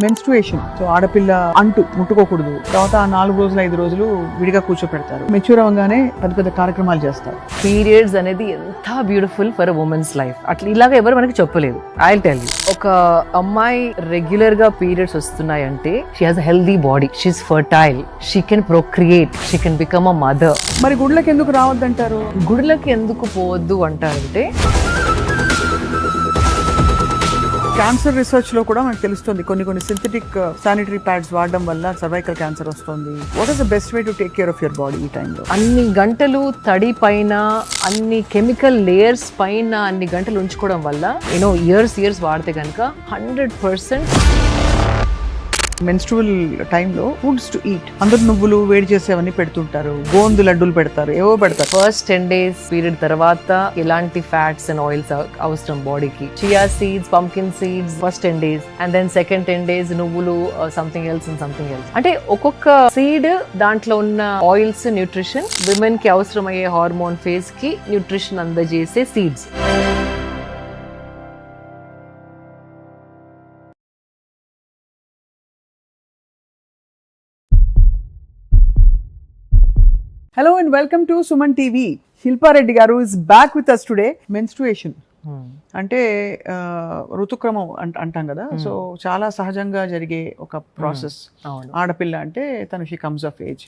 Menstruation. So ఆడపిల్ల అంటూ ముట్టుకోకూడదు. తర్వాత ఆ 4 రోజులు 5 రోజులు విడిగా కూర్చోపెడతారు. మెచ్యూర్ అవ్వగానే పెద్ద పెద్ద కార్యక్రమాలు చేస్తారు. పీరియడ్స్ అనేది ఎంత బ్యూటిఫుల్ ఫర్ ఉమెన్స్ లైఫ్. అట్లా ఇలాగ ఎవరు మనకి చెప్పలేదు. ఐ టెల్ యూ, ఒక అమ్మాయి రెగ్యులర్ గా పీరియడ్స్ వస్తున్నాయంటే she has a healthy body, she is fertile, she can procreate, she can become a mother. మరి గుడ్లకి ఎందుకు రావద్దంటారు? గుడిలకి ఎందుకు పోవద్దు అంటారంటే క్యాన్సర్ రీసెర్చ్ లో కూడా మనకు తెలుస్తుంది కొన్ని సింథటిక్ శానిటరీ ప్యాడ్స్ వాడడం వల్ల సర్వైకల్ క్యాన్సర్ వస్తుంది. What is the best way to take care of your body ఈ టైంలో? అన్ని గంటలు తడి పైన, అన్ని కెమికల్ లేయర్స్ పైన అన్ని గంటలు ఉంచుకోవడం వల్ల ఇయర్స్ వాడితే కనుక 100% మెన్స్ట్రువల్ టైంలో ఫుడ్స్ టు ఈట్. అందరు నువ్వులు వేడి చేసేవన్నీ పెడుతుంటారు, గోందు లడ్డూలు పెడతారు, ఏవో పెడతారు. ఫస్ట్ 10 days పీరియడ్ తర్వాత ఎలాంటి ఫ్యాట్స్ అండ్ ఆయిల్స్ అవసరం బాడీకి. Chia seeds, pumpkin seeds first 10 days, and then second 10 days నువ్వులు, సంథింగ్ ఎల్స్. అంటే ఒక్కొక్క సీడ్ దాంట్లో ఉన్న ఆయిల్స్, న్యూట్రిషన్, విమెన్ కి అవసరమయ్యే హార్మోన్ ఫేజ్ కి న్యూట్రిషన్ అందజేసే seeds. Hello and welcome to Suman TV. Shilpa Reddy garu is back with us today. Menstruation అంటే ఋతుక్రమం అంటాం కదా. సో చాలా సహజంగా జరిగే ఒక ప్రాసెస్. ఆడపిల్ల అంటే తను షీ కమ్స్ ఆఫ్ ఏజ్.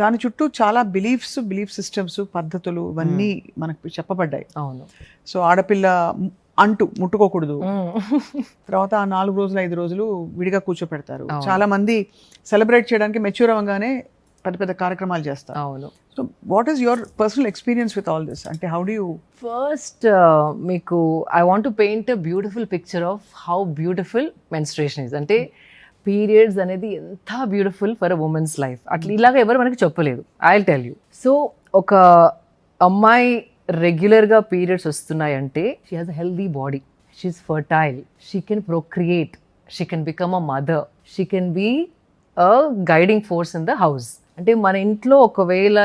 దాని చుట్టూ చాలా బిలీఫ్ సిస్టమ్స్, పద్ధతులు ఇవన్నీ మనకు చెప్పబడ్డాయి. అవును. సో ఆడపిల్ల అంటూ ముట్టుకోకూడదు. తర్వాత ఆ 4 రోజులు 5 రోజులు విడిగా కూర్చోపెడతారు. చాలా మంది సెలబ్రేట్ చేయడానికి మెచ్యూర్ అవ్వగానే పెద్ద పెద్ద కార్యక్రమాలు చేస్తారు. అవును. So what is your personal experience with all this? అంటే హౌ డు యూ ఫస్ట్ మీకు I want to paint a beautiful picture of how beautiful menstruation is. అంటే పీరియడ్స్ అనేది ఎంత beautiful for a woman's life. అట్లా ఇలాగ ఎవరు మనకి చెప్పలేదు. I tell you. సో ఒక అమ్మాయి రెగ్యులర్ గా పీరియడ్స్ వస్తున్నాయంటే she has a healthy body, she is fertile, she can procreate, she can become a mother, she can be a guiding force in the house. అంటే మన ఇంట్లో ఒకవేళ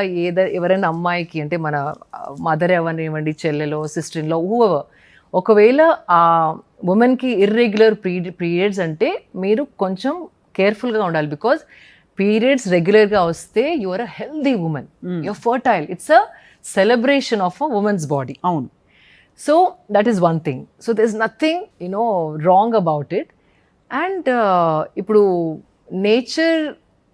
ఎవరైనా అమ్మాయికి, అంటే మన మదర్ ఎవరినివ్వండి, చెల్లెలో, సిస్టర్ ఇన్ లా, హూఎవర్, ఒకవేళ ఆ ఉమెన్కి ఇర్రెగ్యులర్ పీరియడ్స్ అంటే మీరు కొంచెం కేర్ఫుల్గా ఉండాలి. బికాజ్ పీరియడ్స్ రెగ్యులర్గా వస్తే you're a healthy woman, you're fertile. It's a celebration of a woman's body. అవును. So that is one thing. So there is nothing wrong about it. And ఇప్పుడు నేచర్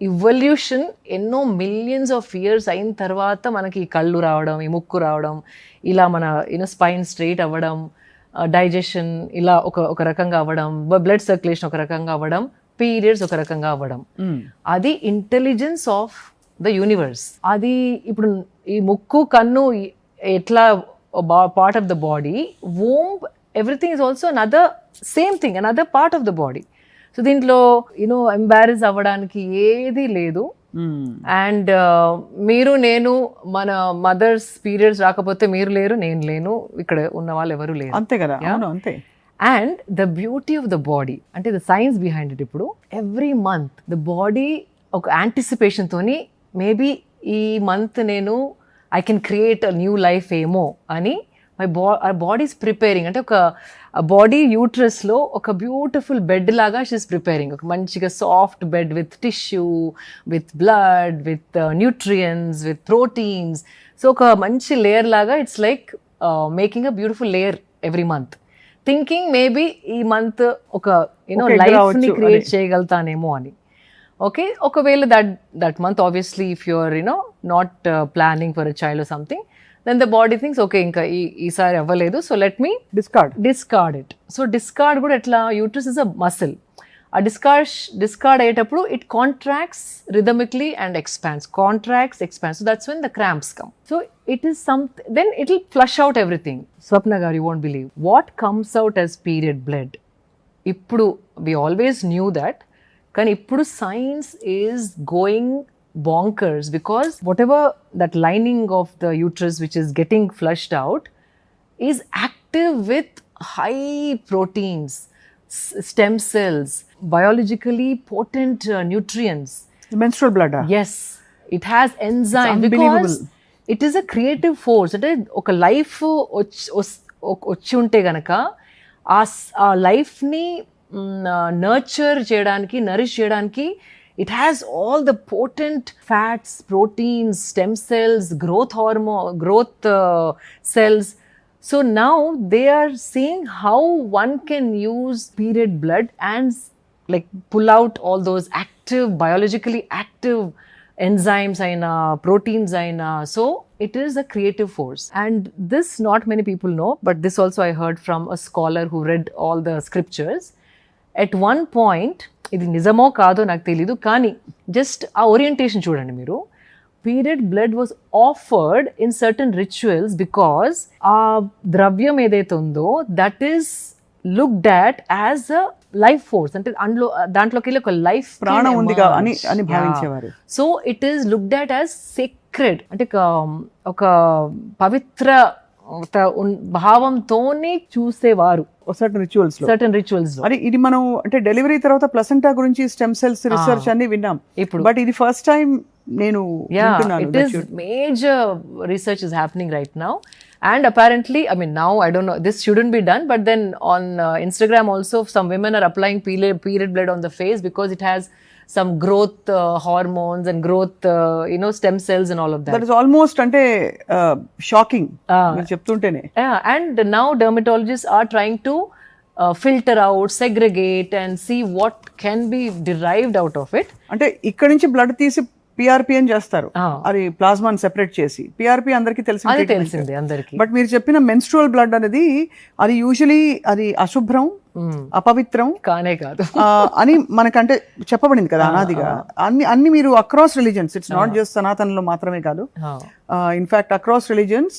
ఇవల్యూషన్ ఎన్నో మిలియన్స్ ఆఫ్ ఇయర్స్ అయిన తర్వాత మనకి ఈ కళ్ళు రావడం, ఈ ముక్కు రావడం, ఇలా మన స్పైన్ స్ట్రైట్ అవ్వడం, డైజెషన్ ఇలా ఒక రకంగా అవ్వడం, బ్లడ్ సర్క్యులేషన్ ఒక రకంగా అవ్వడం, పీరియడ్స్ ఒక రకంగా అవ్వడం, అది ఇంటెలిజెన్స్ ఆఫ్ ద యూనివర్స్. అది ఇప్పుడు ఈ ముక్కు, కన్ను ఎట్లా part of the body, womb, everything is also another same thing, another part of the body. So దీంట్లో ఎంబారెస్ అవ్వడానికి ఏది లేదు. అండ్ మీరు, నేను, మన మదర్స్ పీరియడ్స్ రాకపోతే మీరు లేరు, నేను లేను, ఇక్కడ ఉన్న వాళ్ళు ఎవరు లేరు. అంతే కదా. అంతే. And the beauty of the body, అంటే ద సైన్స్ బిహైండ్ ఇట్. ఇప్పుడు ఎవ్రీ మంత్ ద బాడీ ఒక యాంటిసిపేషన్ తోని, మేబీ ఈ మంత్ నేను I can create a new life ఏమో అని our body is preparing. అంటే ఒక బాడీ యూట్రస్లో ఒక బ్యూటిఫుల్ బెడ్ లాగా షీస్ ప్రిపేరింగ్. ఒక మంచిగా soft bed with tissue, with blood, with nutrients, with proteins. So ఒక మంచి లేయర్ లాగా it's like making a beautiful layer every month, thinking maybe ఈ మంత్ ఒక లైఫ్ని క్రియేట్ చేయగలుగుతానేమో అని. ఓకే, ఒకవేళ that month obviously if you're not planning for a child or something, then the body thinks okay ఇంకా ఈసారి అవ్వలేదు, so let me discard it. So discard కూడా ఎట్లా, యూట్రస్ ఇస్ అ మసిల్. ఆ డిస్కార్డ్ అయ్యేటప్పుడు it contracts rhythmically and expands, so that's when the cramps come. So it is something, then it will flush out everything. Swapna garu, you won't believe what comes out as period blood. Ippudu we always knew that, కానీ ఇప్పుడు science is going bonkers, because whatever that lining of the uterus which is getting flushed out is active with high proteins, stem cells, biologically potent nutrients. The menstrual blood. Yes, it has enzymes, because it is a creative force. అంటే ఒక life వచ్చి ఉంటే గనక ఆ లైఫ్ని nurture చేయడానికి, Nourish చేయడానికి, it has all the potent fats, proteins, stem cells, growth hormone, growth cells. So now they are seeing how one can use period blood and like pull out all those active, biologically active enzymes and proteins and so it is a creative force. And this not many people know, but this also I heard from a scholar who read all the scriptures. At one point, ఇది నిజమో కాదో నాకు తెలీదు, కానీ just ఆ orientation చూడండి మీరు. Period blood was offered in certain rituals because ఆ ద్రవ్యం ఏదైతే ఉందో that is looked at as a life force, అంటే దాంట్లోకి వెళ్ళి ఒక లైఫ్ ప్రాణం ఉంది అని భావించేవారు. So it is looked at as sacred, అంటే ఒక పవిత్ర భావంతోనే చూసేవారు సర్టన్ రిచువల్స్ లో. ఇది మనం అంటే డెలివరీ తర్వాత ప్లసెంటా గురించి స్టెమ్ సెల్స్ రిసెర్చ్ అన్ని విన్నాం ఇప్పుడు, బట్ ఇది ఫస్ట్ టైం నేను major research is happening right now. And apparently, I mean, now I don't know, this shouldn't be done, but then on Instagram also some women are applying period blood on the face because it has some growth hormones and growth stem cells and all of that. That is almost ante shocking meer cheptuntene. Yeah, and now dermatologists are trying to filter out, segregate and see what can be derived out of it. Ante ikkadi nunchi blood తీసి PRP అని చేస్తారు, అది ప్లాస్మాని separate చేసి. PRP అందరికీ తెలిసిందే అందరికి. But మీరు చెప్పిన మెన్స్ట్రువల్ బ్లడ్ అనేది అది యూజువలీ అది అశుభ్రం, అపవిత్రం కానే కాదు అని మనకంటే చెప్పబడింది కదా అనాదిగా. అన్ని మీరు across religions, it's not just సనాతనలో మాత్రమే కాదు, in fact across religions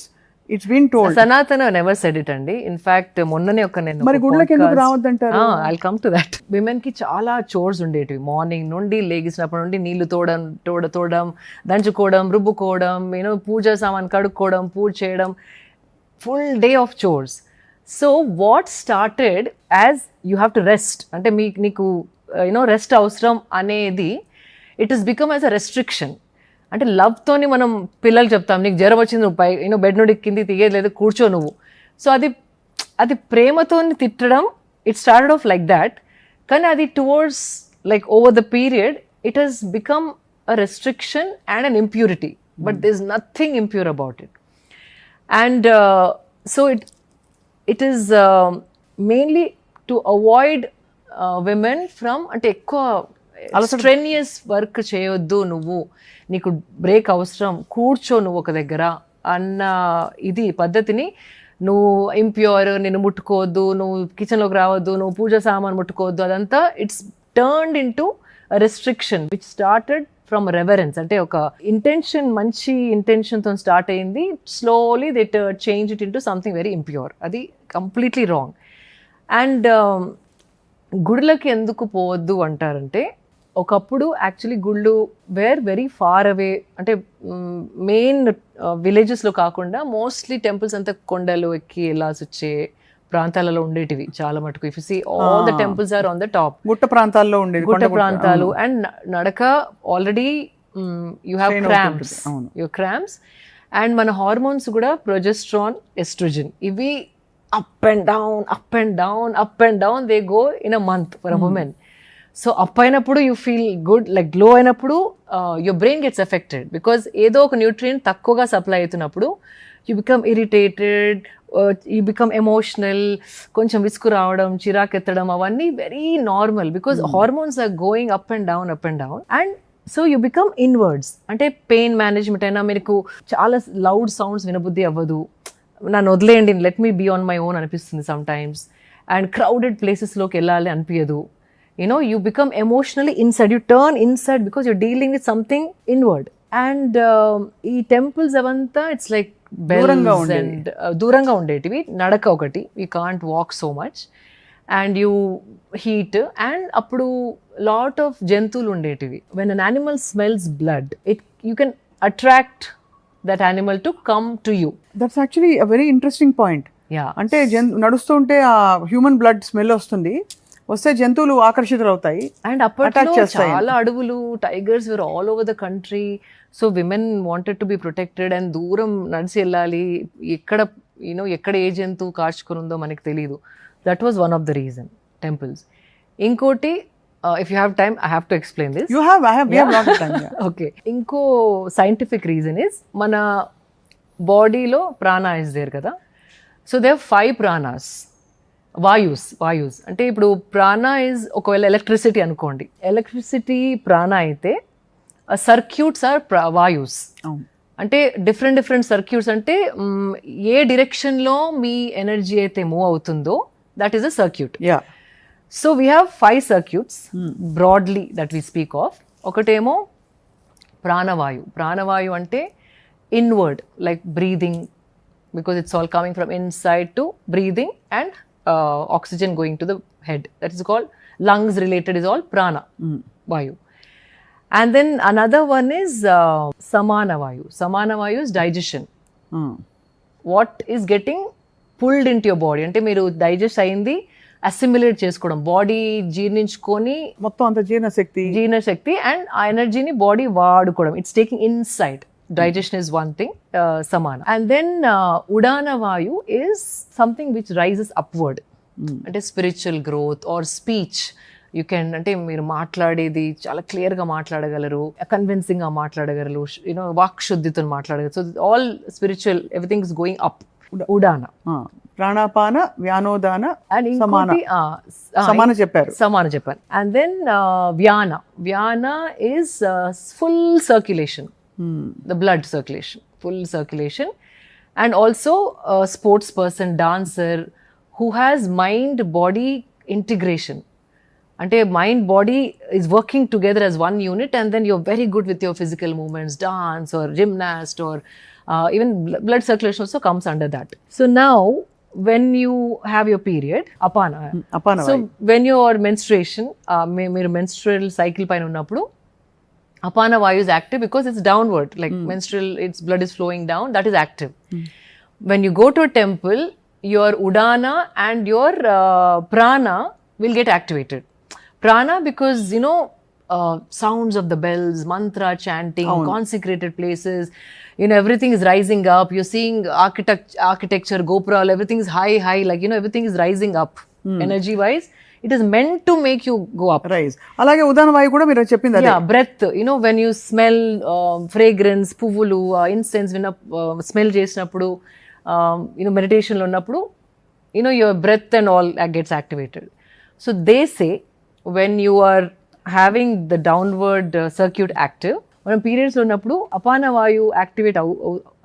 it's been told. Sanatana never said it అండి. ఇన్ఫాక్ట్ మొన్ననే నేను మరి గుళ్ళకి ఎందుకు రావద్దంటారు? I'll come to that. Women కి చాలా చోర్స్ ఉండేటివి. మార్నింగ్ నుండి లేగిసినప్పటి నుండి నీళ్లు తోడడం, దంచుకోవడం, రుబ్బుకోవడం, పూజ సామాన్ కడుక్కోవడం, పూజ చేయడం, full day of chores. So what started as you have to rest, అంటే నీకు రెస్ట్ అవసరం అనేది it is become as a restriction. అంటే లవ్తోని మనం పిల్లలు చెప్తాం, నీకు జ్వరం వచ్చింది, నువ్వు బెడ్ నుండి కింది తీయలేదు, కూర్చో నువ్వు. సో అది ప్రేమతో తిట్టడం, it started off like that. కానీ అది towards like over the period it has become a restriction and an impurity, but there is nothing impure about it. And so it is mainly to avoid women from, అంటే ఎక్కువ స్ట్రెనియస్ work చేయొద్దు, నువ్వు నీకు break అవసరం, కూర్చో నువ్వు ఒక దగ్గర అన్న ఇది పద్ధతిని, నువ్వు ఇంప్యూర్, నేను ముట్టుకోవద్దు, నువ్వు కిచెన్లోకి రావద్దు, నువ్వు పూజ సామాన్ ముట్టుకోవద్దు, అదంతా it's turned in to restriction which started from reverence. అంటే ఒక ఇంటెన్షన్, మంచి ఇంటెన్షన్తో స్టార్ట్ అయింది, slowly they change it in to something very impure. అది కంప్లీట్లీ రాంగ్. అండ్ గుడులకి ఎందుకు పోవద్దు అంటారంటే, ఒకప్పుడు యాక్చువల్లీ గుళ్ళు వేర్ వెరీ ఫార్ అవే, అంటే మెయిన్ విలేజెస్లో కాకుండా మోస్ట్లీ టెంపుల్స్ అంతా కొండలు ఎక్కి వెళ్ళాల్సి వచ్చే ప్రాంతాలలో ఉండేటివి చాలా మటుకు. If you see all the temples are on the top, గుట్ట ప్రాంతాల్లో ఉండేది, గుట్ట ప్రాంతాలు. అండ్ నడక already you have cramps and మన హార్మోన్స్ కూడా ప్రొజెస్ట్రాన్, ఎస్ట్రోజన్, ఇవి up and down they go in a month for a woman. So up అయినప్పుడు you feel good, like low అయినప్పుడు your brain gets affected because ఏదో ఒక nutrient తక్కువగా supply అవుతున్నప్పుడు you become irritated, you become emotional, కొంచెం విసుగు రావడం, చిరాకెత్తడం, అవన్నీ very normal because hormones are going up and down and so you become inwards. అంటే పెయిన్ మేనేజ్మెంట్ అయినా మీకు చాలా లౌడ్ సౌండ్స్ వినబుద్ధి అవ్వదు, నన్ను వదిలేయండి, let me be on my own అనిపిస్తుంది సమ్ టైమ్స్. అండ్ క్రౌడెడ్ ప్లేసెస్లోకి వెళ్ళాలి అనిపించదు. You become emotionally inside, you turn inside because you're dealing with something inward. And ee temples avanta it's like bells and duranga undetivi, nadaka okati, you can't walk so much and you heat, and appudu lot of jantulu undetivi. When an animal smells blood, you can attract that animal to come to you. That's actually a very interesting point. Yeah, ante naduస్తుంటే ఆ human blood smell వస్తే జంతువులు ఆకర్షితులవుతాయి. And అప్పట్లో చాలా అడవులు, tigers were all over the country. So women wanted to be protected and దూరం నడిచి వెళ్ళాలి, ఎక్కడ ఏ జంతువు కాచుకుని ఉందో మనకి తెలియదు. That was one of the reason temples. ఇంకోటి if you have time I have to explain this. I have lot of time. Yeah. Okay, ఇంకో సైంటిఫిక్ రీజన్ ఇస్ మన బాడీలో ప్రాణ ఇస్ దేర్ కదా. సో దే 5 ప్రాణాస్. వాయుస్ అంటే ఇప్పుడు ప్రాణ ఇస్ ఒకవేళ ఎలక్ట్రిసిటీ అనుకోండి, ఎలక్ట్రిసిటీ ప్రాణ అయితే సర్క్యూట్స్ ఆర్ వాయుస్. అంటే డిఫరెంట్ సర్క్యూట్స్ అంటే ఏ డిరెక్షన్లో మీ ఎనర్జీ అయితే మూవ్ అవుతుందో that is a circuit. Yeah. So we have 5 circuits broadly that we speak of. ఒకటేమో ప్రాణవాయు అంటే inward, like breathing, because it's all coming from inside to breathing and oxygen going to the head. That is called lungs related is all prana vayu. And then another one is samana vayu is digestion. What is getting pulled into your body అంటే మీరు digest అయింది assimilate చేసుకోవడం, body జీర్ణించుకొని మొత్తం అంత జీర్ణశక్తి and ఆ ఎనర్జీని body వాడుకోవడం. It's taking inside. Digestion is one thing, samana. And then udana vayu is something which rises upward. అంటే spiritual growth or speech. You can అంటే మీరు మాట్లాడేది చాలా క్లియర్గా మాట్లాడగలరు, కన్విన్సింగ్గా మాట్లాడగలరు, యూనో వాక్ శుద్ధితో మాట్లాడగలరు. So all spiritual, everything is going up. ఉడాన, ప్రాణాపాన, వ్యానోదాన అండ్ సమాన చెప్పారు. అండ్ దెన్ వ్యాన is full circulation, the blood circulation, full circulation. And also a sports person, dancer who has mind body integration. Ante mind body is working together as one unit, and then you're very good with your physical movements, dance or gymnast or even blood circulation also comes under that. So now when you have your period, apana so when your menstruation meer menstrual cycle paina unnappudu apana vayu is active because it's downward, like menstrual, its blood is flowing down, that is active. When you go to a temple, your udana and your prana will get activated. Prana because sounds of the bells, mantra chanting, consecrated places, everything is rising up. You're seeing architecture, gopura, everything is high, like everything is rising up energy wise. It is meant to make you go up. Rise. అలాగే ఉదాన వాయు కూడా మీరు చెప్పింది అదే. Breath, when you smell fragrance, పువ్వులు, incense smell చేసినప్పుడు, మెడిటేషన్లో ఉన్నప్పుడు, your breath and all gets activated. So they say when you are having the downward circuit active, మనం పీరియడ్స్లో ఉన్నప్పుడు అపాన వాయు యాక్టివేట్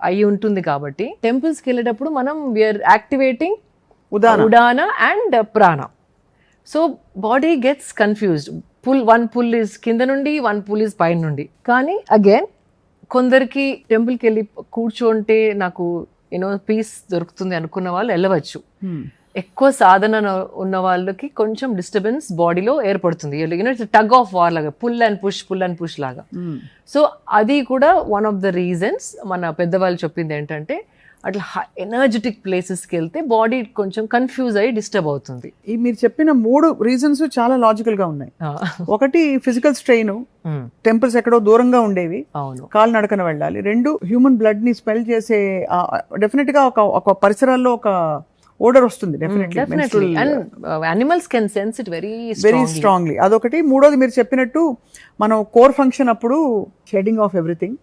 అయి ఉంటుంది కాబట్టి టెంపుల్స్కి వెళ్ళేటప్పుడు మనం we're activating udana and prana. So body gets confused. One pull is కింద నుండి, వన్ పుల్ ఇస్ పైన నుండి. కానీ అగైన్ కొందరికి టెంపుల్కి వెళ్ళి కూర్చోంటే నాకు పీస్ దొరుకుతుంది అనుకున్న వాళ్ళు వెళ్ళవచ్చు. ఎక్కువ సాధన ఉన్న వాళ్ళకి కొంచెం డిస్టర్బెన్స్ బాడీలో ఏర్పడుతుంది. టగ్ ఆఫ్ వార్ లాగా, పుల్ అండ్ పుష్ లాగా. సో అది కూడా వన్ ఆఫ్ ద రీజన్స్. మన పెద్దవాళ్ళు చెప్పింది ఏంటంటే అట్లా ఎనర్జెటిక్ ప్లేసెస్కి వెళ్తే బాడీ కొంచెం కన్ఫ్యూజ్ అయ్యి డిస్టర్బ్ అవుతుంది. ఈ మీరు చెప్పిన 3 రీజన్స్ చాలా లాజికల్ గా ఉన్నాయి. ఒకటి ఫిజికల్ స్ట్రెయిన్, టెంపుల్స్ ఎక్కడో దూరంగా ఉండేవి, కాలు నడకన వెళ్ళాలి. 2 హ్యూమన్ బ్లడ్ ని స్మెల్ చేసే డెఫినెట్ గా ఒక పరిసరాల్లో ఒక ఓడర్ వస్తుంది definitely. And animals can sense it very strongly. అదొకటి. మూడోది మీరు చెప్పినట్టు మనం కోర్ ఫంక్షన్ అప్పుడు షెడింగ్ ఆఫ్ ఎవ్రీథింగ్,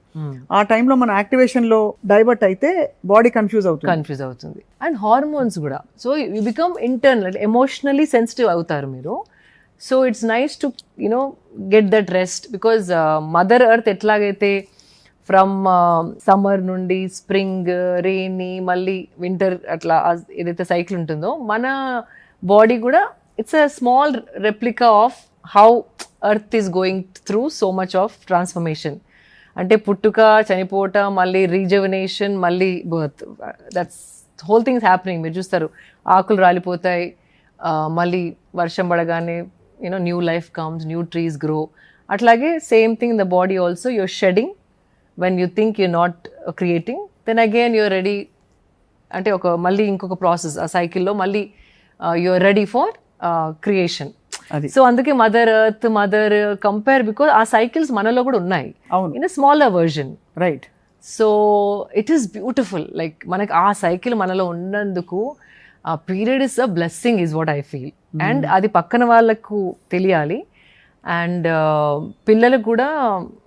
ఆ టైంలో మన యాక్టివేషన్ లో డైవర్ట్ అయితే బాడీ కన్ఫ్యూజ్ అవుతుంది. అండ్ హార్మోన్స్ కూడా. So you become internal emotionally sensitive అవుతారు మీరు. So it's nice to get that rest, because mother earth ఎట్లాగైతే ఫ్రమ్ సమ్మర్ నుండి స్ప్రింగ్, రెయినీ, మళ్ళీ వింటర్, అట్లా ఏదైతే సైకిల్ ఉంటుందో మన బాడీ కూడా it's a small replica of how earth is going through so much of transformation. అంటే పుట్టుక, చనిపోవట, మళ్ళీ రీజవనేషన్, మళ్ళీ birth, that's whole things happening. మీరు చూస్తారు ఆకులు రాలిపోతాయి, మళ్ళీ వర్షం పడగానే new life comes, new trees grow. అట్లాగే same thing in the body also. Your shedding when you think you're not creating, then again you're ready. అంటే మళ్ళీ ఇంకొక ప్రాసెస్, ఆ సైకిల్లో మళ్ళీ you're ready for creation. So అందుకే mother earth, mother compare, because ఆ cycles మనలో కూడా ఉన్నాయి in a smaller version, right? So it is beautiful. Like మనకి ఆ సైకిల్ మనలో ఉన్నందుకు ఆ period is a blessing is what I feel. And అది పక్కన వాళ్ళకు తెలియాలి. అండ్ పిల్లలకు కూడా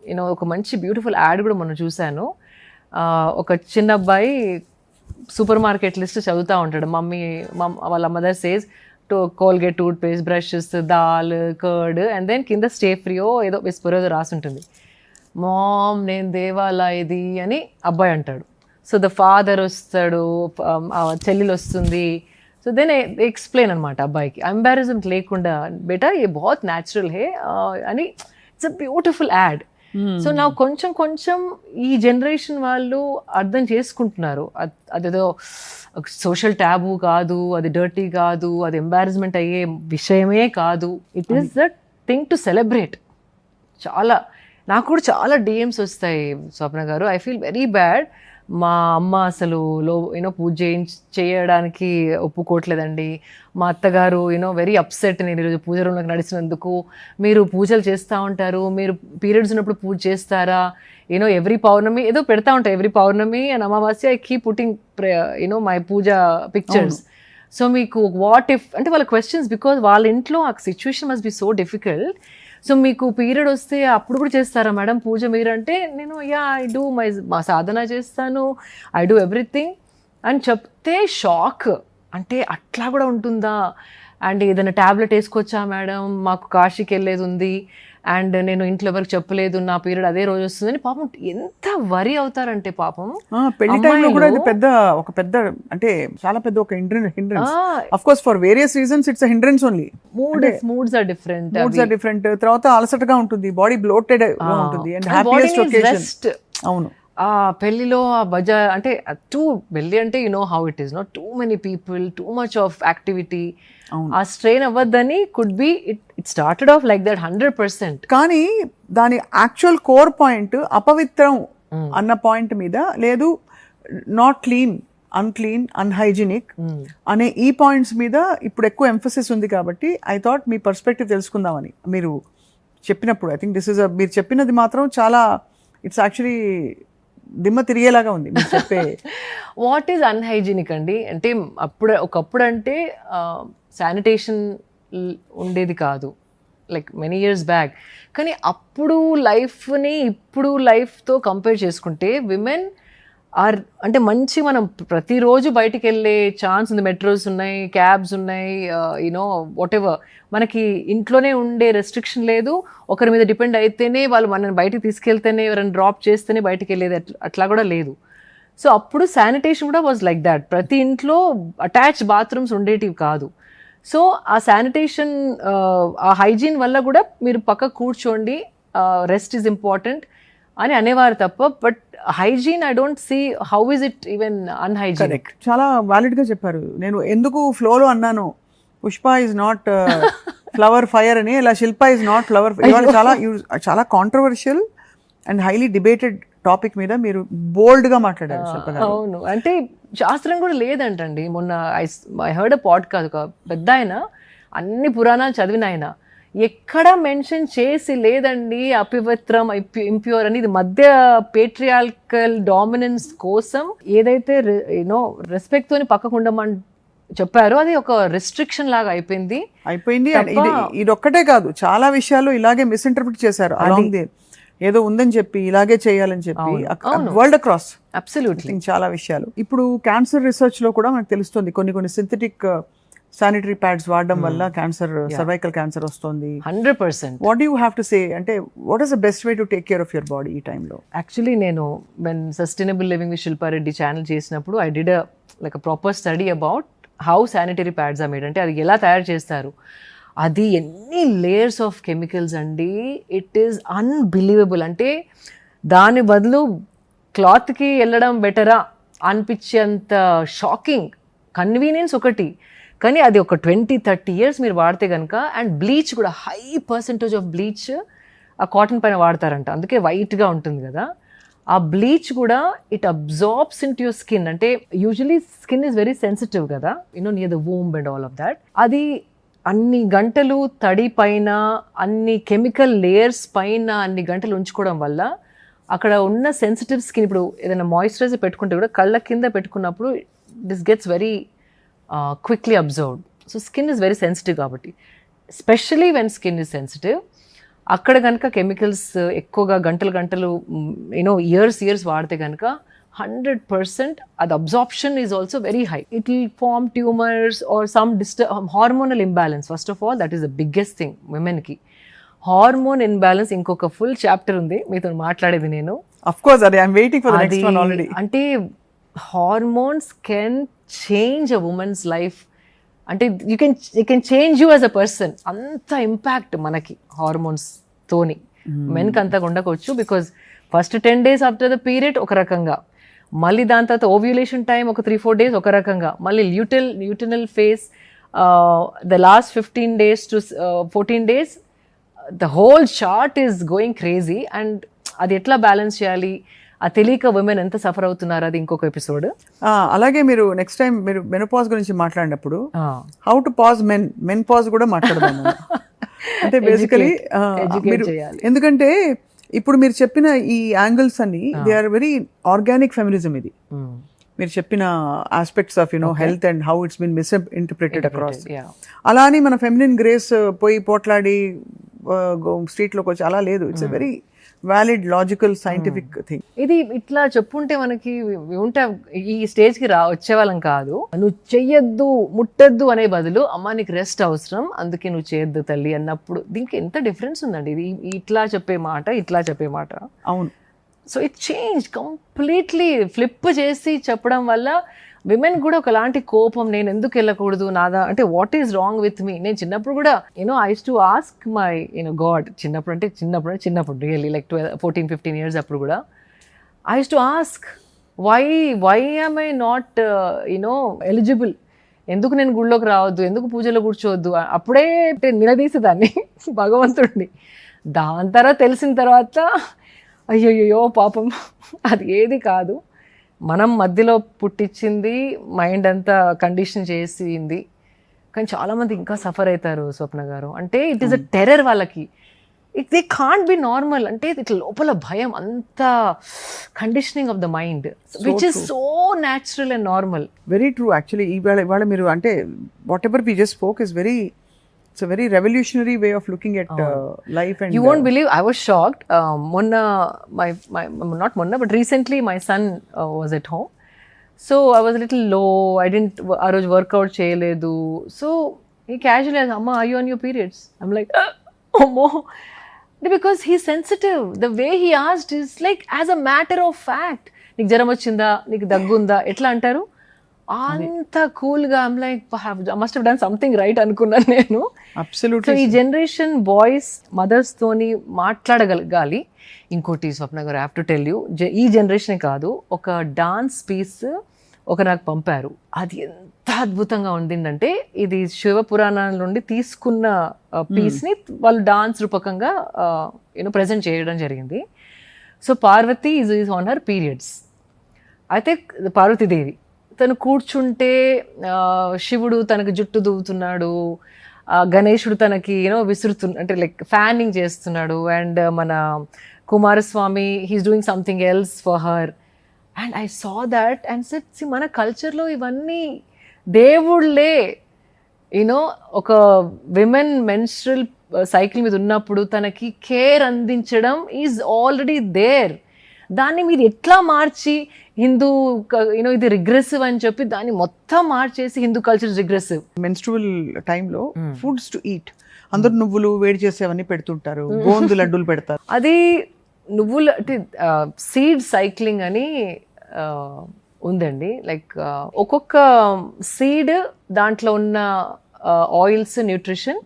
యూనో ఒక మంచి బ్యూటిఫుల్ యాడ్ కూడా మనం చూశాను. ఒక చిన్న అబ్బాయి సూపర్ మార్కెట్ లిస్ట్ చదువుతూ ఉంటాడు. వాళ్ళ mother says Colgate toothpaste, brushes, dal, curd and then కింద స్టే ఫ్రీయో ఏదో విస్పరో రాసి ఉంటుంది. మామ్ నేను దేవాలా ఇది అని అబ్బాయి అంటాడు. సో ద ఫాదర్ వస్తాడు, చెల్లెలు వస్తుంది. సో దెన్ ఎక్స్ప్లెయిన్ అనమాట అబ్బాయికి, ఎంబారస్మెంట్ లేకుండా బేటా ఏ బహుత్ న్యాచురల్ హే అని. It's a beautiful add. So నా కొంచెం ఈ జనరేషన్ వాళ్ళు అర్థం చేసుకుంటున్నారు. అదేదో సోషల్ ట్యాబు కాదు, అది డర్టీ కాదు, అది ఎంబారస్మెంట్ అయ్యే విషయమే కాదు. It is the thing to celebrate. చాలా నాకు కూడా చాలా డిఎమ్స్ వస్తాయి స్వప్న గారు. I feel very bad. మా అమ్మ అసలు పూజ చేయడానికి ఒప్పుకోవట్లేదండి. మా అత్తగారు వెరీ అప్సెట్ నేను ఈరోజు పూజ రూమ్లోకి నడిచినందుకు. మీరు పూజలు చేస్తూ ఉంటారు, మీరు పీరియడ్స్ ఉన్నప్పుడు పూజ చేస్తారా? ఎవ్రీ పౌర్ణమి ఏదో పెడతా ఉంటాయి. Every pournami and amavasya I keep putting my puja pictures. So మీకు వాట్ ఇఫ్ అంటే వాళ్ళ క్వశ్చన్స్, బికాజ్ వాళ్ళ ఇంట్లో ఆ situation must be so difficult. So మీకు పీరియడ్ వస్తే అప్పుడు కూడా చేస్తారా మేడం పూజ మీరు అంటే, నేను ఐ డూ మా సాధన చేస్తాను, ఐ డూ ఎవ్రీథింగ్ అని చెప్తే షాక్. అంటే అట్లా కూడా ఉంటుందా? అండ్ ఏదైనా ట్యాబ్లెట్ వేసుకోవచ్చా మేడం, మాకు కాశీకి వెళ్ళేది ఉంది అండ్ నేను ఇంట్లో ఎవరికి చెప్పలేదు, నా పీరియడ్ అదే రోజు వస్తుందని పాపం ఎంత వరి అవుతారంటే పాపం. పెళ్లి టైంలో కూడా ఇది పెద్ద అంటే చాలా పెద్ద ఒక hindrance. Of course for various reasons it's hindrance only. Moods are different. తర్వాత అలసటగా ఉంటుంది, బాడీ బ్లోటెడ్ ఉంటుంది అండ్ హ్యాపీయెస్ట్ ఒకేషన్. అవును. ఆ పెళ్లిలో ఆ బజా అంటే పెళ్లి అంటే how it is, not too many people, too much of activity. ఆ స్ట్రెయిన్ అవ్వద్దని could be it started off like that 100%. కానీ దాని యాక్చువల్ కోర్ పాయింట్ అపవిత్రం అన్న పాయింట్ మీద లేదు, నాట్ క్లీన్, అన్క్లీన్, అన్హైజీనిక్ అనే ఈ పాయింట్స్ మీద ఇప్పుడు ఎక్కువ ఎంఫసిస్ ఉంది. కాబట్టి ఐ థాట్ మీ పర్స్పెక్టివ్ తెలుసుకుందామని మీరు చెప్పినప్పుడు. ఐ థింక్ దిస్ ఇస్ మీరు చెప్పినది మాత్రం చాలా ఇట్స్ యాక్చువల్లీ దిమ్మ తిరిగేలాగా ఉంది మీరు చెప్పే. వాట్ ఈజ్ అన్హైజీనిక్ అండి అంటే ఒకప్పుడు అంటే శానిటేషన్ ఉండేది కాదు, లైక్ మెనీ ఇయర్స్ బ్యాక్. కానీ అప్పుడు లైఫ్ని ఇప్పుడు లైఫ్తో కంపేర్ చేసుకుంటే విమెన్ ఆర్ అంటే మంచి మనం ప్రతిరోజు బయటికి వెళ్ళే ఛాన్స్ ఉంది. మెట్రోస్ ఉన్నాయి, క్యాబ్స్ ఉన్నాయి, వాట్ ఎవర్. మనకి ఇంట్లోనే ఉండే రెస్ట్రిక్షన్ లేదు. ఒకరి మీద డిపెండ్ అయితేనే వాళ్ళు మనల్ని బయటికి తీసుకెళ్తేనే, ఎవరైనా డ్రాప్ చేస్తేనే బయటికి వెళ్ళేది, అట్లా కూడా లేదు. సో అప్పుడు శానిటేషన్ కూడా వాజ్ లైక్ దాట్. ప్రతి ఇంట్లో అటాచ్డ్ బాత్రూమ్స్ ఉండేటివి కాదు. సో ఆ శానిటేషన్ ఆ హైజీన్ వల్ల కూడా మీరు పక్క కూర్చోండి, రెస్ట్ ఈజ్ ఇంపార్టెంట్ అని అనేవారు తప్ప, but hygiene I don't see how is it even unhygienic. చాలా వ్యాలిడ్ గా చెప్పారు. నేను ఎందుకు ఫ్లోలో అన్నాను Pushpa is not flower fire అని, ఇలా శిల్ప ఇస్ నాట్ ఫ్లవర్. చాలా controversial and highly debated topic మీద మీరు బోల్డ్ గా మాట్లాడారు శిల్ప గారు. అవును, అంటే శాస్త్రం కూడా లేదంటండి. మొన్న ఐ హర్డ్ అ పాడ్కాస్ట్, ఒక పెద్ద ఆయన అన్ని పురాణాలు చదివిన ఆయన ఎక్కడ మెన్షన్ చేసి లేదండి అపవిత్రం, ఇంప్యూర్ అని. ఇది మధ్య పేట్రియార్కల్ డామినెన్స్ కోసం ఏదైతే రెస్పెక్ట్ తోని పక్కకు ఉండమని చెప్పారో అది ఒక రెస్ట్రిక్షన్ లాగా అయిపోయింది. ఇది ఒక్కటే కాదు, చాలా విషయాలు ఇలాగే మిస్ఇంటర్ప్రిట్ చేశారు. అలాంగ్ ది ఏదో ఉందని చెప్పి ఇలాగే చేయాలని చెప్పి వరల్డ్ అక్రాస్ అబ్సల్యూట్లీ చాలా విషయాలు. ఇప్పుడు క్యాన్సర్ రీసెర్చ్ లో కూడా మనకు తెలుస్తుంది కొన్ని సింథటిక్ శానిటరీ ప్యాడ్స్ వాడడం వల్ల క్యాన్సర్, సర్వైకల్ క్యాన్సర్ వస్తుంది 100%. What you have to say, అంటే what is the best way to take care of your body ఈ టైంలో? యాక్చువల్లీ నేను when sustainable living with Shilpa Reddy channel చేసినప్పుడు I did like proper study about how sanitary pads are made. అంటే అది ఎలా తయారు చేస్తారు, అది ఎన్ని లేయర్స్ ఆఫ్ కెమికల్స్ అండి, ఇట్ ఈస్ అన్బిలీవబుల్. అంటే దాని బదులు క్లాత్కి వెళ్ళడం బెటరా అనిపించేంత షాకింగ్. కన్వీనియన్స్ ఒకటి, కానీ అది ఒక 20-30 years మీరు వాడితే కనుక. అండ్ బ్లీచ్ కూడా హై పర్సెంటేజ్ ఆఫ్ బ్లీచ్ ఆ కాటన్ పైన వాడతారంట, అందుకే వైట్గా ఉంటుంది కదా. ఆ బ్లీచ్ కూడా it absorbs into your skin. అంటే usually skin is very sensitive కదా, near the womb and all of that. అది అన్ని గంటలు తడి పైన, అన్ని కెమికల్ లేయర్స్ పైన అన్ని గంటలు ఉంచుకోవడం వల్ల అక్కడ ఉన్న సెన్సిటివ్ స్కిన్, ఇప్పుడు ఏదైనా మాయిశ్చరైజర్ పెట్టుకుంటే కూడా కళ్ళ కింద పెట్టుకున్నప్పుడు this gets very quickly absorbed. So skin is very sensitive కాబట్టి, especially when skin is sensitive, అక్కడ కనుక కెమికల్స్ ఎక్కువగా గంటలు ఇయర్స్ వాడితే కనుక 100% అది absorption is also very high. It will form tumours or some hormonal imbalance. First of all that is the biggest thing విమెన్కి. Hormone imbalance ఇంకొక ఫుల్ చాప్టర్ ఉంది మీతో మాట్లాడేది నేను. అఫ్ కోర్స్ అది I'm waiting for the next one already. అంటే hormones can change a woman's life. అంటే you can change you as a person. అంత ఇంపాక్ట్ మనకి హార్మోన్స్ తోని మెన్కి అంతగా ఉండకపోవచ్చు. Because first 10 days after the period ఒక రకంగా, మళ్ళీ దాని తర్వాత ఓవ్యులేషన్ టైం ఒక 3-4 days ఒక రకంగా, మళ్ళీ luteal phase the last 15 days to 14 days the whole chart is going crazy. And అది ఎట్లా బ్యాలెన్స్ చేయాలి, ఆ తెలియక ఉమెన్ ఎంత సఫర్ అవుతున్నారు, అది ఇంకొక ఎపిసోడ్. అలాగే మీరు నెక్స్ట్ టైం మీరు మెనోపాజ్ గురించి మాట్లాడినప్పుడు how to pause men pause కూడా మాట్లాడదాం. అంటే బేసికలీ ఎందుకంటే ఇప్పుడు మీరు చెప్పిన ఈ యాంగిల్స్ అన్ని they are very organic feminism. ఇది మీరు చెప్పిన aspects of health and how it's been misinterpreted across. అలా అని మన ఫెమినిన్ గ్రేస్ పోయి పోట్లాడి స్ట్రీట్లోకి వచ్చి అలా లేదు. It's a very valid logical scientific thing. ఇది ఇట్లా చెప్పుంటే మనకి ఉంటే ఈ స్టేజ్కి వచ్చేవాళ్ళం కాదు. నువ్వు చెయ్యొద్దు ముట్టద్దు అనే బదులు అమ్మ నీకు రెస్ట్ అవసరం అందుకే నువ్వు చేయొద్దు తల్లి అన్నప్పుడు దీనికి ఎంత డిఫరెన్స్ ఉందండి. ఇది ఇట్లా చెప్పే మాట. అవును. So it change completely. Flip చేసి చెప్పడం వల్ల విమెన్ కూడా ఒకలాంటి కోపం, నేను ఎందుకు వెళ్ళకూడదు, నాదా అంటే what is wrong with me. నేను చిన్నప్పుడు కూడా I used to ask my god, చిన్నప్పుడు రియల్లీ లైక్ 12-14-15 years అప్పుడు కూడా I used to ask why am I not eligible, ఎందుకు నేను గుళ్ళోకి రావద్దు, ఎందుకు పూజలో కూర్చోవద్దు. అప్పుడే నిలదీసేదాన్ని భగవంతుడిని. దాని తర్వాత తెలిసిన తర్వాత అయ్యో పాపం అది ఏది కాదు, మనం మధ్యలో పుట్టించింది, మైండ్ అంతా కండిషన్ చేసింది. కానీ చాలామంది ఇంకా సఫర్ అవుతారు స్వప్న గారు. అంటే ఇట్ ఈస్ అ టెర్రర్ వాళ్ళకి. They can't be normal. అంటే ఇట్లా లోపల భయం, అంత conditioning of the mind which is so natural and normal. Very true. Actually ఇవాళ మీరు అంటే whatever we just spoke is very, it's a very revolutionary way of looking at life. And you won't believe, I was shocked. But recently my son was at home, so I was a little low. I didn't aa roj workout cheyaledu, so he casually asked, amma, are you on your periods? I'm like oh no, because he's sensitive. The way he asked is like as a matter of fact, నీకు జ్వరం వచ్చిందా, నీకు దగ్గుందా ఎట్లా అంటారు అంత కూల్గా. I'm like must have done something right అనుకున్నాను నేను. అబ్సల్యూట్లీ. సో ఈ జనరేషన్ బాయ్స్ మదర్స్ తోని మాట్లాడగలగాలి. ఇంకోటి స్వప్న గారు, I have to tell you, ఈ జనరేషన్ కాదు, ఒక డాన్స్ పీస్ నాకు పంపారు. అది ఎంత అద్భుతంగా ఉండిందంటే, ఇది శివపురాణాల నుండి తీసుకున్న పీస్ని వాళ్ళు డాన్స్ రూపకంగా ప్రజెంట్ చేయడం జరిగింది. So Parvati is on her periods. అయితే పార్వతీదేవి తను కూర్చుంటే శివుడు తనకు జుట్టు దువ్వుతున్నాడు, గణేశుడు తనకి అంటే లైక్ ఫ్యానింగ్ చేస్తున్నాడు, అండ్ మన Kumaraswamy he's doing something else for her. And I saw that and set, మన కల్చర్లో ఇవన్నీ దేవుళ్ళే. ఒక విమెన్ మెన్స్ట్రల్ సైకిల్ మీద ఉన్నప్పుడు తనకి కేర్ అందించడం ఈజ్ ఆల్రెడీ దేర్. దాన్ని మీరు ఎట్లా మార్చి హిందూ ఇది రిగ్రెసివ్ అని చెప్పి దాన్ని మొత్తం మార్చేసి హిందూ కల్చర్ రిగ్రెసివ్. మెన్స్ట్రువల్ టైంలో ఫుడ్స్ టు ఈట్, అందరు నువ్వులు వేడి చేసేవన్నీ పెడుతుంటారు, గోందు లడ్డూలు పెడతారు. అది నువ్వులు అంటే సీడ్ సైక్లింగ్ అని ఉందండి. లైక్ ఒక్కొక్క సీడ్ దాంట్లో ఉన్న ఆయిల్స్, న్యూట్రిషన్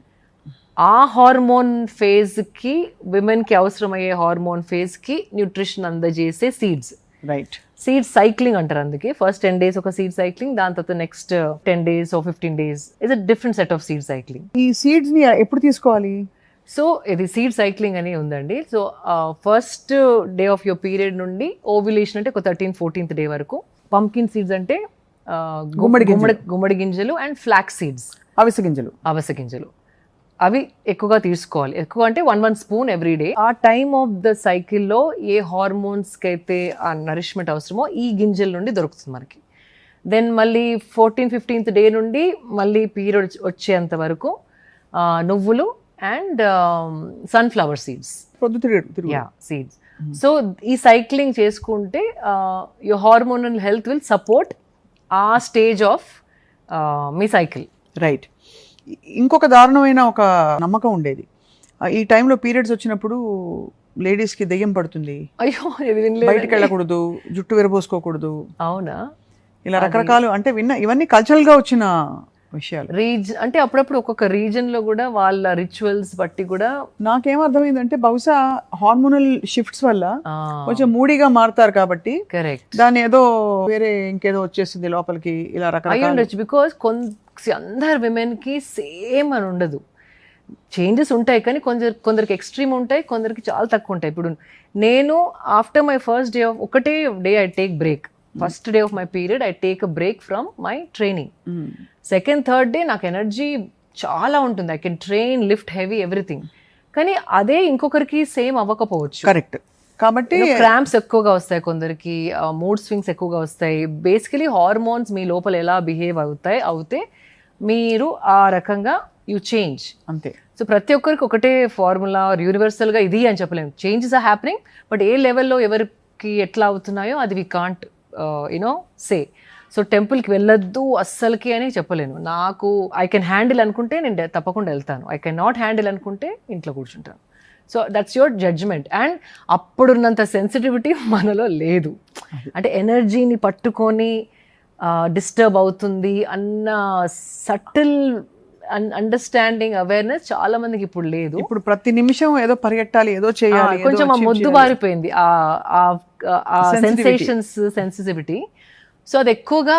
ఆ హార్మోన్ ఫేజ్కి, విమెన్కి అవసరమయ్యే హార్మోన్ ఫేజ్కి న్యూట్రిషన్ అందజేసే సీడ్స్. రైట్. సీడ్ సైక్లింగ్ అంటారు. అందుకే ఫస్ట్ 10 days ఒక సీడ్ సైక్లింగ్, దాని తర్వాత next 10 days or 15 days is a different set of seed cycling. ఈ సీడ్స్ ని ఎప్పుడు తీసుకోవాలి? సో ఇది సీడ్ సైక్లింగ్ అని ఉందండి. So first day of your period నుండి ఓవ్యులేషన్ అంటే ఒక 13th-14th day వరకు. పంకిన్ సీడ్స్ అంటే గుమ్మడి గింజలు, అండ్ ఫ్లాక్స్ సీడ్స్ అవిసె గింజలు అవి ఎక్కువగా తీసుకోవాలి. ఎక్కువ అంటే 1 spoon ఎవ్రీ డే. ఆ టైమ్ ఆఫ్ ద సైకిల్లో ఏ హార్మోన్స్కి అయితే ఆ నరిష్మెంట్ అవసరమో ఈ గింజల నుండి దొరుకుతుంది మనకి. దెన్ మళ్ళీ 14th-15th డే నుండి మళ్ళీ పీరియడ్ వచ్చేంత వరకు నువ్వులు అండ్ సన్ఫ్లవర్ సీడ్స్, యా సీడ్స్. సో ఈ సైక్లింగ్ చేసుకుంటే your hormonal health will support ఆ స్టేజ్ ఆఫ్ మీ సైకిల్. రైట్. ఇంకొక దారుణమైన ఒక నమ్మకం ఉండేది, ఈ టైంలో పీరియడ్స్ వచ్చినప్పుడు లేడీస్కి దెయ్యం పడుతుంది, అయ్యో ఇది వినలేదు, బయటికి వెళ్ళకూడదు, జుట్టు విరబోసుకోకూడదు, అవునా? ఇలా రకరకాలు అంటే ఇవన్నీ కల్చరల్గా వచ్చిన విషయాలు. అంటే అప్పుడప్పుడు ఒక్కొక్క రీజన్ లో కూడా వాళ్ళ రిచువల్స్ బట్టి కూడా నాకేం అర్థమైందంటే బహుశా హార్మోనల్ షిఫ్ట్స్ వల్ల కొంచెం మూడీగా మారుతారు కాబట్టి కరెక్ట్, దాని ఏదో వేరే ఇంకేదో వచ్చేసింది లోపలికి, ఇలా రకరకాల. బికాస్ అందరు విమెన్ కి సేమ్ అని ఉండదు, చేంజెస్ ఉంటాయి కానీ కొందరికి ఎక్స్ట్రీమ్ ఉంటాయి, కొందరికి చాలా తక్కువ ఉంటాయి. ఇప్పుడు నేను after my first day of ఒకటే day I take break, first day of my period I take a break from my training. Second third day నాకు ఎనర్జీ చాలా ఉంటుంది, I can train, lift heavy, everything. కానీ అదే ఇంకొకరికి same అవ్వకపోవచ్చు. Correct. కాబట్టి cramps ఎక్కువగా వస్తాయి, కొందరికి మూడ్ స్వింగ్స్ ఎక్కువగా వస్తాయి. బేసికలీ హార్మోన్స్ మీ లోపల ఎలా బిహేవ్ అవుతే మీరు ఆ రకంగా యూ చేంజ్ అంతే. సో ప్రతి ఒక్కరికి ఒకటే ఫార్ములా యూనివర్సల్గా ఇది అని చెప్పలేము. చేంజెస్ ఆర్ హ్యాపెనింగ్, బట్ ఏ లెవెల్లో ఎవరికి ఎట్లా అవుతున్నాయో అది వి కాంట్ సే. సో టెంపుల్కి వెళ్ళొద్దు అస్సలకి అని చెప్పలేను. నాకు ఐ కెన్ హ్యాండిల్ అనుకుంటే నేను తప్పకుండా వెళ్తాను, ఐ కెన్ నాట్ హ్యాండిల్ అనుకుంటే ఇంట్లో కూర్చుంటాను. So that's your judgement. And అప్పుడున్నంత సెన్సిటివిటీ మనలో లేదు, అంటే ఎనర్జీని పట్టుకొని డిస్టర్బ్ అవుతుంది అన్న సటిల్ అండర్స్టాండింగ్, అవేర్నెస్ చాలా మందికి ఇప్పుడు లేదు. ఇప్పుడు ప్రతి నిమిషం ఏదో పరిగెట్టాలి, ఏదో చేయాలి, కొంచెం ఆ మొద్దు బారిపోయింది ఆ సెన్సేషన్స్, సెన్సిటివిటీ. సో అది ఎక్కువగా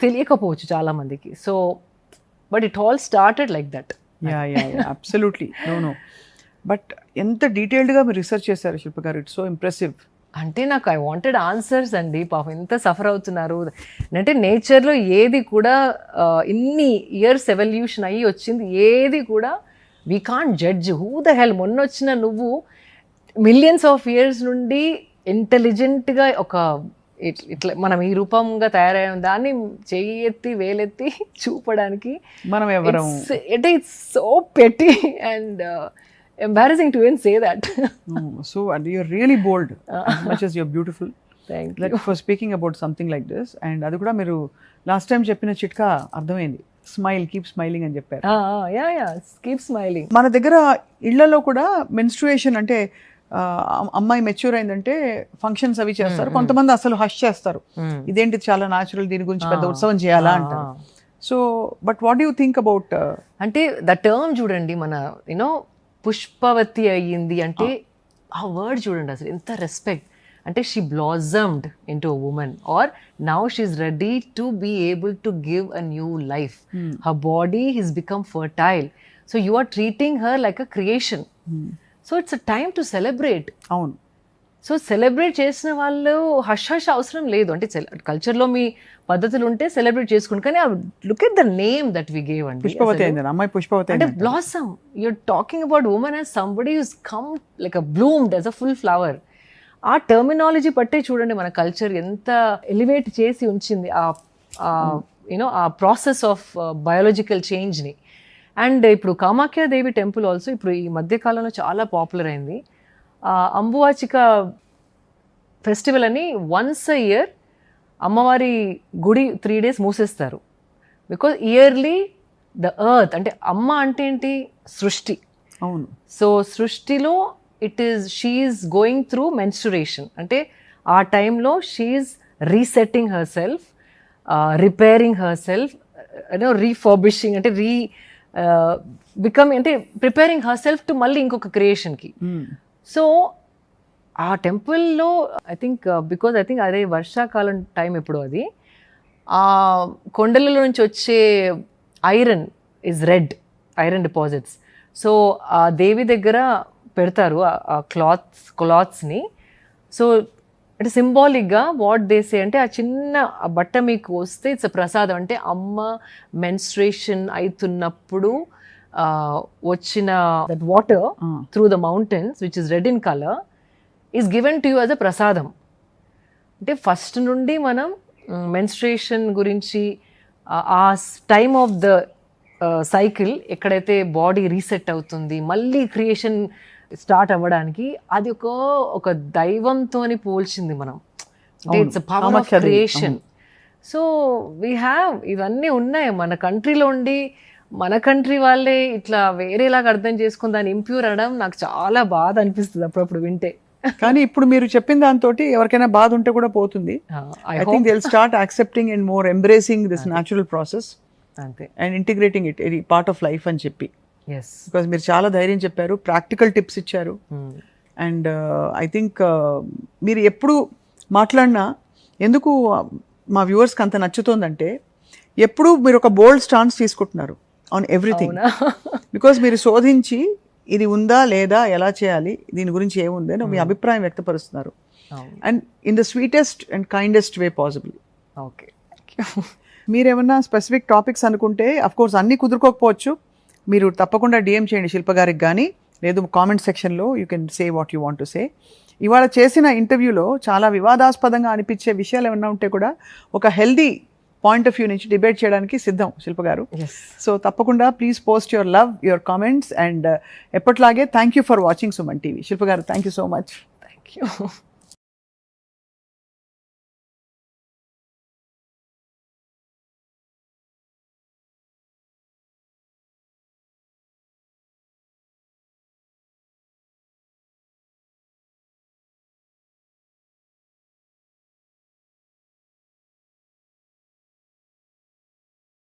తెలియకపోవచ్చు చాలా మందికి. So but it all started like that. Absolutely. No but ఎంత డీటెయిల్డ్గా మీరు రీసెర్చ్ చేశారు శిల్ప గారు, ఇట్స్ సో ఇంప్రెసివ్. అంటే నాకు ఐ వాంటెడ్ ఆన్సర్స్ అండి. పాపం ఎంత సఫర్ అవుతున్నారు అంటే నేచర్లో ఏది కూడా ఇన్ని ఇయర్స్ ఎవల్యూషన్ అయ్యి వచ్చింది, ఏది కూడా we can't judge. Who the hell, మొన్న వచ్చిన నువ్వు మిలియన్స్ ఆఫ్ ఇయర్స్ నుండి ఇంటెలిజెంట్గా ఒక ఇట్లా మనం ఈ రూపంగా తయారయ్యాం, దాన్ని చెయ్యి ఎత్తి వేలెత్తి చూపడానికి మనం ఎవరం అంటే ఇట్స్ సో పెట్టి and embarrassing to even say that. So and you're really bold as much as you're beautiful. Thank you for speaking about something like this. And అది కూడా మీరు లాస్ట్ టైం చెప్పిన చిట్కా అర్థమైంది, స్మైల్, కీప్ స్మైలింగ్ అని చెప్పారు. Yeah keep smiling. మన దగ్గర ఇళ్లలో కూడా మెన్స్ట్రుయేషన్ అంటే అమ్మాయి మెచ్యూర్ అయిందంటే ఫంక్షన్స్ అవి చేస్తారు, కొంతమంది అసలు హష్ చేస్తారు, ఇదేంటి చాలా న్యాచురల్, దీని గురించి పెద్ద ఉత్సవం చేయాలా అంటారు. So but what you think about అంటే ద టర్మ్ చూడండి, మన యూనో పుష్పవతి అయ్యింది అంటే ఆ వర్డ్ చూడండి అసలు ఎంత రెస్పెక్ట్. అంటే she blossomed into a woman or now she is ready to be able to give a new life. Her body his become fertile. So you are treating her like a creation. So it's a time to celebrate. అవును. So celebrate చేసిన వాళ్ళు hush అవసరం లేదు. అంటే కల్చర్లో మీ పద్ధతులు ఉంటే celebrate చేసుకోండి, కానీ look at the name that we gave అండి. పుష్పవతి అయింది అమ్మాయి, పుష్పవతి అంటే blossom. You're talking about women as somebody who's come like a bloomed as a full flower. ఆ టర్మినాలజీ పట్టే చూడండి మన కల్చర్ ఎంత ఎలివేట్ చేసి ఉంచింది యూనో ఆ ప్రాసెస్ ఆఫ్ బయాలజికల్ చేంజ్ని. అండ్ ఇప్పుడు కామాఖ్యాదేవి టెంపుల్ ఆల్సో ఇప్పుడు ఈ మధ్యకాలంలో చాలా పాపులర్ అయింది. అంబువాచిక ఫెస్టివల్ అని వన్స్ అ ఇయర్ అమ్మవారి గుడి 3 days మూసేస్తారు. బికాజ్ ఇయర్లీ ద ఎర్త్, అంటే అమ్మ అంటే ఏంటి, సృష్టి. అవును. సో సృష్టిలో she is going through menstruation. అంటే ఆ టైంలో she is resetting herself, repairing herself, refurbishing అంటే అంటే ప్రిపేరింగ్ హర్ సెల్ఫ్ టు మళ్ళీ ఇంకొక క్రియేషన్కి. సో ఆ టెంపుల్లో ఐ థింక్ అదే వర్షాకాలం టైం ఎప్పుడు అది ఆ కొండలలో నుంచి వచ్చే iron is red, iron deposits. So ఆ దేవి దగ్గర పెడతారు ఆ క్లాత్స్ని. సో అంటే సింబాలిక్గా వాట్ దేసే అంటే ఆ చిన్న బట్ట మీకు వస్తే ఇట్స్ ప్రసాదం. అంటే అమ్మ మెన్స్ట్రేషన్ అవుతున్నప్పుడు వచ్చిన that water through the mountains which is red in colour is given to you as అ ప్రసాదం. అంటే ఫస్ట్ నుండి మనం మెన్స్ట్రుయేషన్ గురించి ఆ టైమ్ ఆఫ్ ద సైకిల్ ఎక్కడైతే బాడీ రీసెట్ అవుతుంది, మళ్ళీ క్రియేషన్ స్టార్ట్ అవ్వడానికి అది ఒక దైవంతోని పోల్చింది మనం. అంటే its power of creation. So we have ఇవన్నీ ఉన్నాయి మన కంట్రీలో ఉండి మన కంట్రీ వాళ్ళే ఇట్లా వేరేలాగా అర్థం చేసుకుని దాన్ని ఇంప్యూర్ అనడం నాకు చాలా బాధ అనిపిస్తుంది అప్పుడప్పుడు వింటే. కానీ ఇప్పుడు మీరు చెప్పిన దాంతో ఎవరికైనా బాధ ఉంటే కూడా పోతుంది. I think they will start accepting and more embracing this natural process అంతే, అండ్ ఇంటిగ్రేటింగ్ ఇట్ ఇది పార్ట్ ఆఫ్ లైఫ్ అని చెప్పి. ఎస్, బికాజ్ మీరు చాలా ధైర్యం చెప్పారు, ప్రాక్టికల్ టిప్స్ ఇచ్చారు. అండ్ ఐ థింక్ మీరు ఎప్పుడు మాట్లాడినా ఎందుకు మా వ్యూవర్స్కి అంత నచ్చుతోందంటే ఎప్పుడు మీరు ఒక బోల్డ్ స్టాన్స్ తీసుకుంటున్నారు ఆన్ ఎవ్రీథింగ్. బికాజ్ మీరు శోధించి ఇది ఉందా లేదా, ఎలా చేయాలి, దీని గురించి ఏముంది అని మీ అభిప్రాయం వ్యక్తపరుస్తున్నారు. And in the sweetest and kindest way possible. Okay, మీరేమన్నా స్పెసిఫిక్ టాపిక్స్ అనుకుంటే అఫ్కోర్స్ అన్నీ కుదురుకోకపోవచ్చు, మీరు తప్పకుండా డిఎం చేయండి శిల్ప గారికి, కానీ లేదు కామెంట్ సెక్షన్లో you can say what you want to say. ఇవాళ చేసిన ఇంటర్వ్యూలో చాలా వివాదాస్పదంగా అనిపించే విషయాలు ఏమన్నా ఉంటే కూడా ఒక హెల్దీ పాయింట్ ఆఫ్ వ్యూ నుంచి డిబేట్ చేయడానికి సిద్ధం శిల్ప గారు. సో తప్పకుండా please post your love, your comments, and ఎప్పట్లాగే thank you for watching Suman TV. Shilpa garu, thank you so much. Thank you.